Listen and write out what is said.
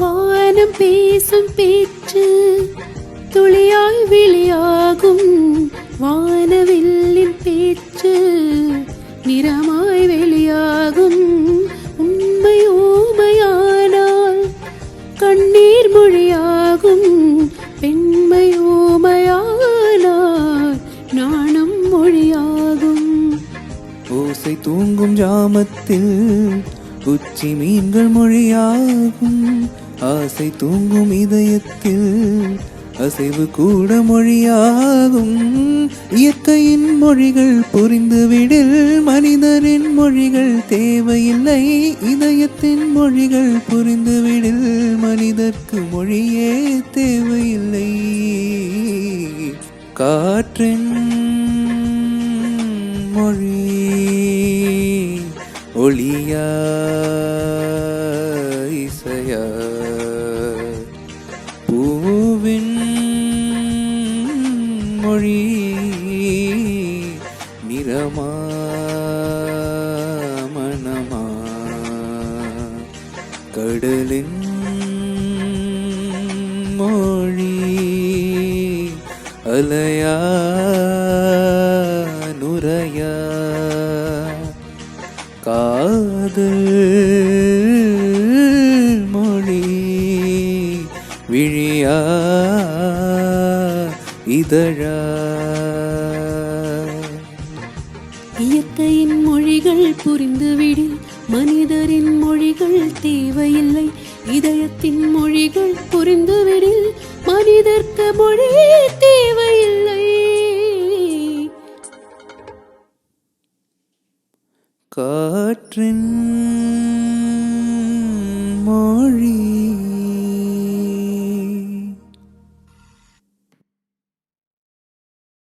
வானம் பேசும் பேச்சு துளியாய் வெளியாகும், வானவில்லின் பேச்சு நிறமாய் வெளியாகும். உண்மை ஊமையானால் கண்ணீர் மொழியாகும், பெண்மை ஊமையானால் நாணம் மொழியாகும். ஓசை தூங்கும் ஜாமத்தில் உச்சி மீன்கள் மொழியாகும், ஆசை தூங்கும் இதயத்தில் அசைவு கூட மொழியாகும். இயற்கையின் மொழிகள் புரிந்துவிடில் மனிதரின் மொழிகள் தேவையில்லை, இதயத்தின் மொழிகள் புரிந்துவிடில் மனிதர்க்கு மொழியே தேவையில்லை. காற்றின் மொழி ஒளியா இசையா, பூவின் மொழி நிறமா மனமா, கடலின் மொழி அலையா நுரையா, காதல் மொழி விழியா இதழா. இயற்கையின் மொழிகள் புரிந்துவிடில் மனிதரின் மொழிகள் தேவையில்லை, இதயத்தின் மொழிகள் புரிந்துவிடில் மனிதர்க்கு மொழி தேவையில்லை. காற்றின் மொழி